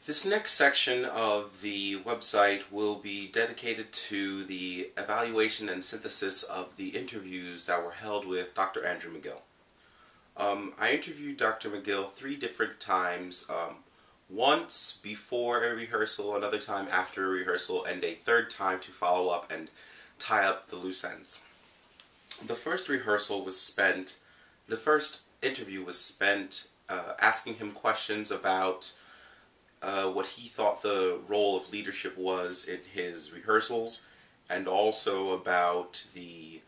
This next section of the website will be dedicated to the evaluation and synthesis of the interviews that were held with Dr. Andrew McGill. I interviewed Dr. McGill 3 different times, once before a rehearsal, another time after a rehearsal, and a third time to follow up and tie up the loose ends. The first interview was spent asking him questions about what he thought the role of leadership was in his rehearsals, and also about the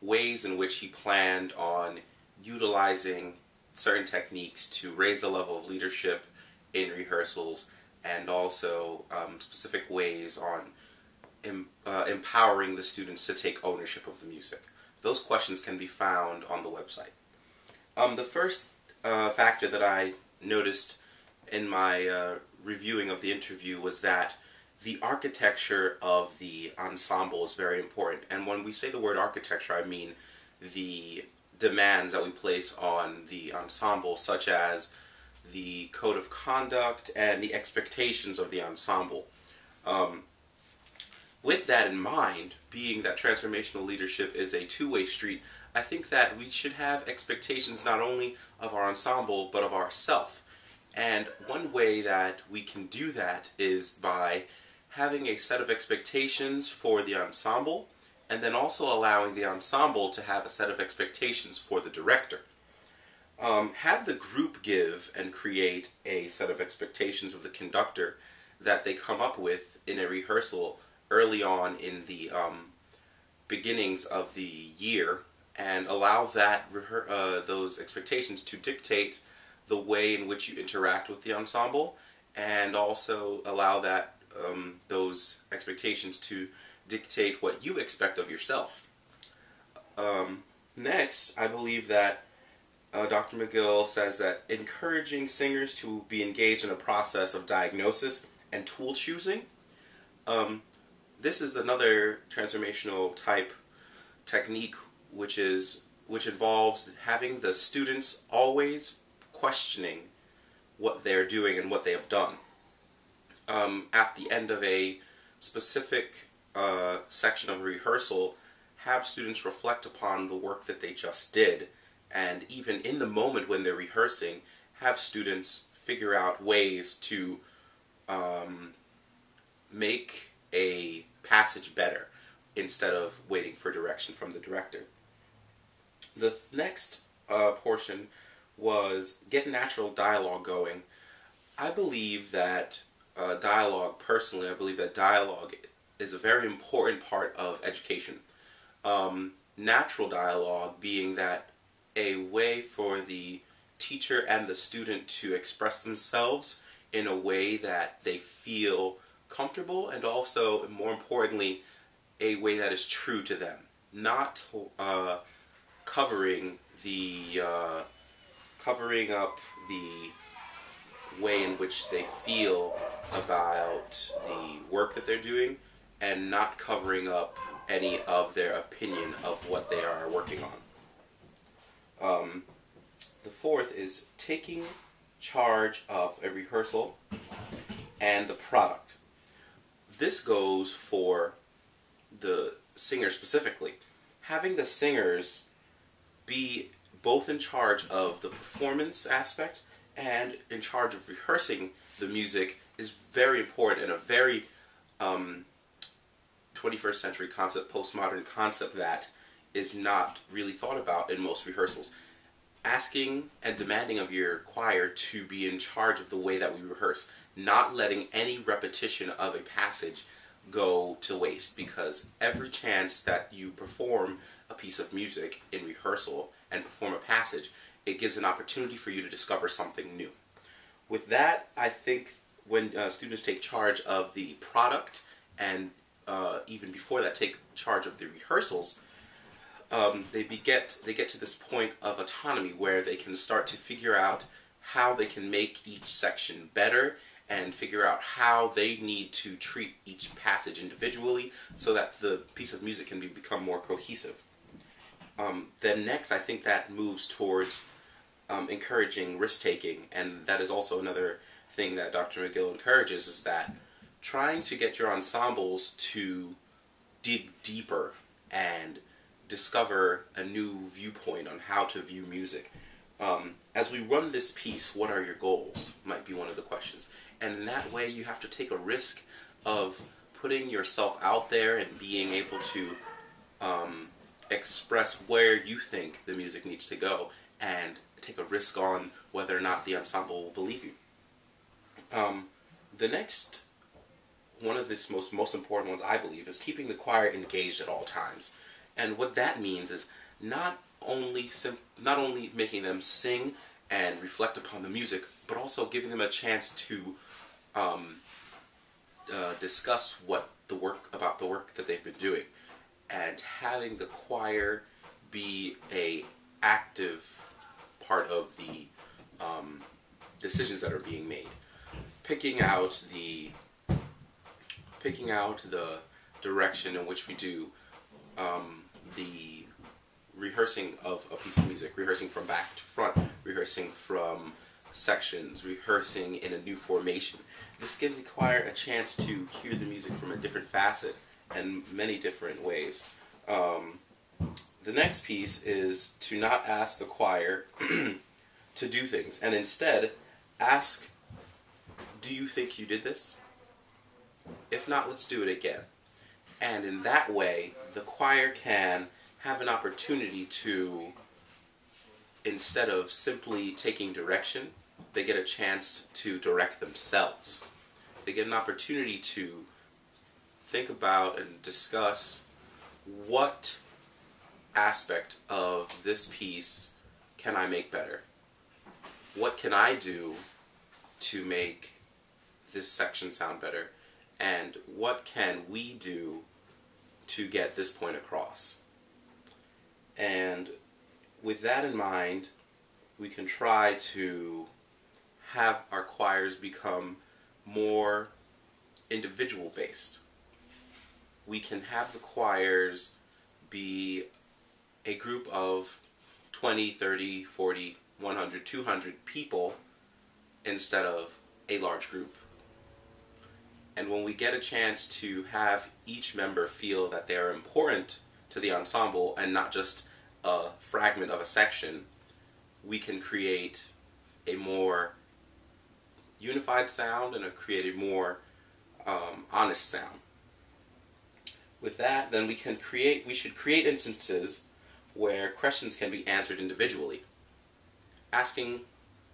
ways in which he planned on utilizing certain techniques to raise the level of leadership in rehearsals, and also specific ways on empowering the students to take ownership of the music. Those questions can be found on the website. The first factor that I noticed in my reviewing of the interview was that the architecture of the ensemble is very important. And when we say the word architecture, I mean the demands that we place on the ensemble, such as the code of conduct and the expectations of the ensemble. With that in mind, being that transformational leadership is a two-way street, I think that we should have expectations not only of our ensemble, but of ourselves. And one way that we can do that is by having a set of expectations for the ensemble, and then also allowing the ensemble to have a set of expectations for the director. Have the group give and create a set of expectations of the conductor that they come up with in a rehearsal early on in the beginnings of the year, and allow those expectations to dictate the way in which you interact with the ensemble, and also allow those expectations to dictate what you expect of yourself. Next, I believe that Dr. McGill says that encouraging singers to be engaged in a process of diagnosis and tool choosing. This is another transformational type technique which involves having the students always questioning what they're doing and what they have done. At the end of a specific section of a rehearsal, have students reflect upon the work that they just did, and even in the moment when they're rehearsing, have students figure out ways to make a passage better instead of waiting for direction from the director. The next portion was get natural dialogue going. I believe that personally, I believe that dialogue is a very important part of education. Natural dialogue being that a way for the teacher and the student to express themselves in a way that they feel comfortable, and also, more importantly, a way that is true to them. Not covering up the way in which they feel about the work that they're doing, and not covering up any of their opinion of what they are working on. The fourth is taking charge of a rehearsal and the product. This goes for the singers specifically. Having the singers be both in charge of the performance aspect and in charge of rehearsing the music is very important, and a very 21st century concept, postmodern concept, that is not really thought about in most rehearsals. Asking and demanding of your choir to be in charge of the way that we rehearse, not letting any repetition of a passage go to waste, because every chance that you perform a piece of music in rehearsal and perform a passage, it gives an opportunity for you to discover something new. With that, I think when students take charge of the product, and even before that take charge of the rehearsals, they get to this point of autonomy where they can start to figure out how they can make each section better, and figure out how they need to treat each passage individually so that the piece of music can become more cohesive. Then next, I think that moves towards encouraging risk-taking, and that is also another thing that Dr. McGill encourages is that trying to get your ensembles to dig deeper and discover a new viewpoint on how to view music. As we run this piece, what are your goals? Might be one of the questions. And in that way, you have to take a risk of putting yourself out there and being able to express where you think the music needs to go, and take a risk on whether or not the ensemble will believe you. The next one of the most important ones, I believe, is keeping the choir engaged at all times. And what that means is not only making them sing and reflect upon the music, but also giving them a chance to discuss about the work that they've been doing, and having the choir be a active part of the decisions that are being made. Picking out the direction in which we do the rehearsing of a piece of music, rehearsing from back to front, rehearsing from sections, rehearsing in a new formation. This gives the choir a chance to hear the music from a different facet and many different ways. The next piece is to not ask the choir to do things, and instead ask, do you think you did this? If not, let's do it again. And in that way, the choir can have an opportunity to, instead of simply taking direction, they get a chance to direct themselves. They get an opportunity to think about and discuss what aspect of this piece can I make better? What can I do to make this section sound better? And what can we do to get this point across? And with that in mind, we can try to have our choirs become more individual based. We can have the choirs be a group of 20, 30, 40, 100, 200 people instead of a large group. And when we get a chance to have each member feel that they are important to the ensemble and not just a fragment of a section, we can create a more unified sound and create a more honest sound. With that, then we should create instances where questions can be answered individually. Asking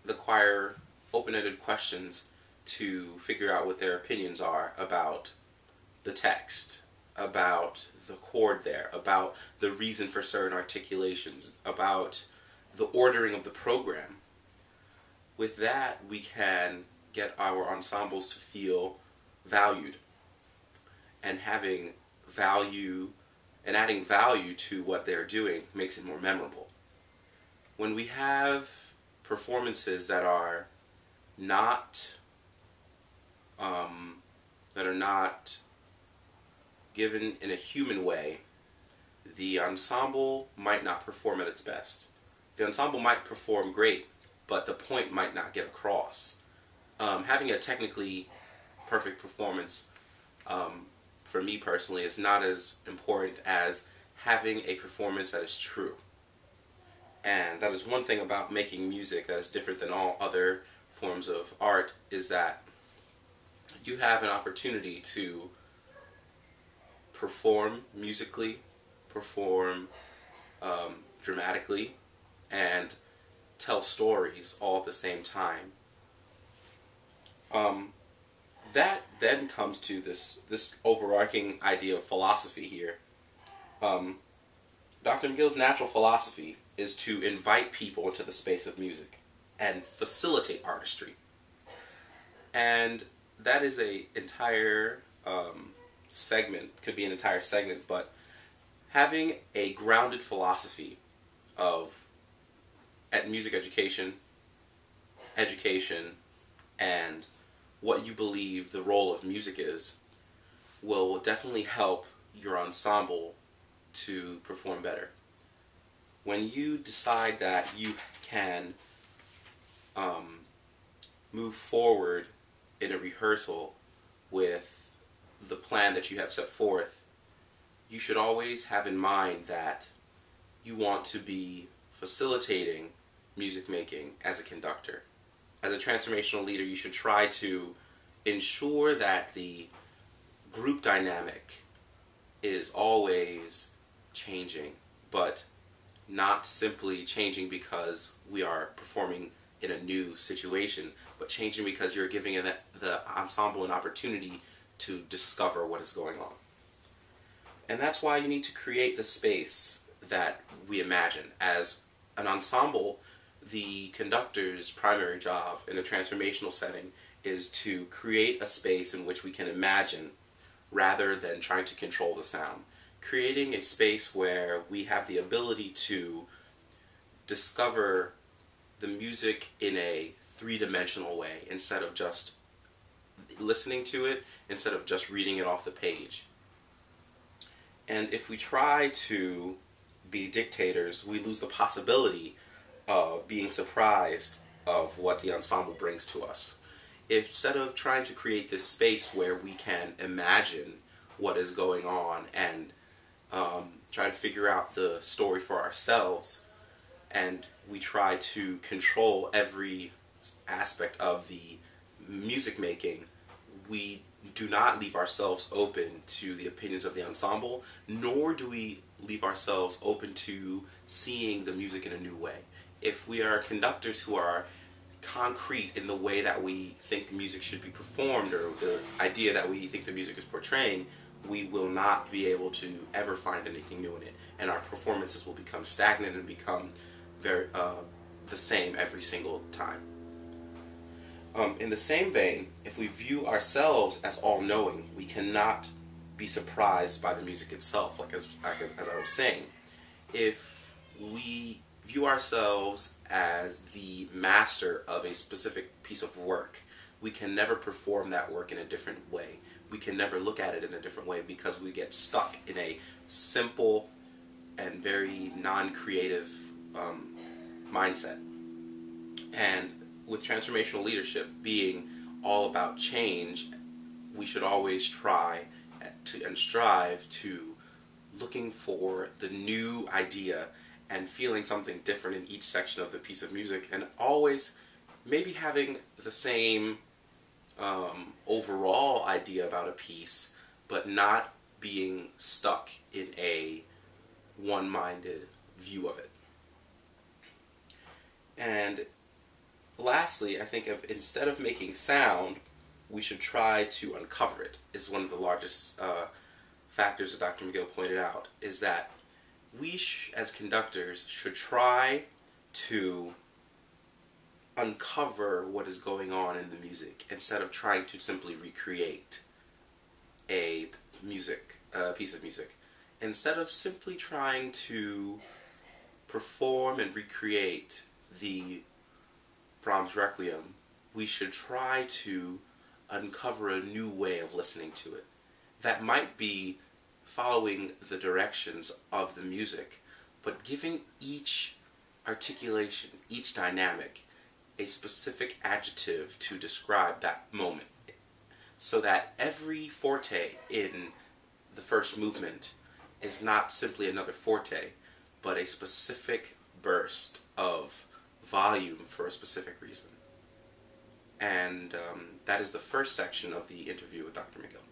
the choir open-ended questions to figure out what their opinions are about the text, about the chord there, about the reason for certain articulations, about the ordering of the program. With that, we can get our ensembles to feel valued, and having value and adding value to what they're doing makes it more memorable. When we have performances that are not given in a human way, the ensemble might not perform at its best. The ensemble might perform great, but the point might not get across. Having a technically perfect performance, for me personally, is not as important as having a performance that is true. And that is one thing about making music that is different than all other forms of art, is that you have an opportunity to perform musically, perform dramatically, and tell stories all at the same time. That then comes to this overarching idea of philosophy here. Dr. McGill's natural philosophy is to invite people into the space of music and facilitate artistry. And that is an entire segment, could be an entire segment, but having a grounded philosophy at music education, and what you believe the role of music is, will definitely help your ensemble to perform better. When you decide that you can move forward in a rehearsal with the plan that you have set forth, you should always have in mind that you want to be facilitating music making as a conductor. As a transformational leader, you should try to ensure that the group dynamic is always changing, but not simply changing because we are performing in a new situation, but changing because you're giving the ensemble an opportunity to discover what is going on. And that's why you need to create the space that we imagine. As an ensemble, the conductor's primary job in a transformational setting is to create a space in which we can imagine rather than trying to control the sound. Creating a space where we have the ability to discover the music in a three-dimensional way instead of just listening to it, instead of just reading it off the page. And if we try to be dictators, we lose the possibility of being surprised of what the ensemble brings to us. Instead of trying to create this space where we can imagine what is going on and try to figure out the story for ourselves, and we try to control every aspect of the music making, we do not leave ourselves open to the opinions of the ensemble, nor do we leave ourselves open to seeing the music in a new way. If we are conductors who are concrete in the way that we think the music should be performed, or the idea that we think the music is portraying, we will not be able to ever find anything new in it, and our performances will become stagnant and become very the same every single time. In the same vein, if we view ourselves as all-knowing, we cannot be surprised by the music itself, as I was saying. If we view ourselves as the master of a specific piece of work, we can never perform that work in a different way. We can never look at it in a different way because we get stuck in a simple and very non-creative mindset. And with transformational leadership being all about change, we should always try to and strive to looking for the new idea and feeling something different in each section of the piece of music, and always maybe having the same overall idea about a piece, but not being stuck in a one-minded view of it. And lastly, I think instead of making sound, we should try to uncover it. Is one of the largest factors that Dr. McGill pointed out, is that we as conductors should try to uncover what is going on in the music instead of trying to simply recreate a piece of music. Instead of simply trying to perform and recreate the Brahms Requiem, we should try to uncover a new way of listening to it. That might be following the directions of the music, but giving each articulation, each dynamic, a specific adjective to describe that moment, so that every forte in the first movement is not simply another forte, but a specific burst of volume for a specific reason. And that is the first section of the interview with Dr. McGill.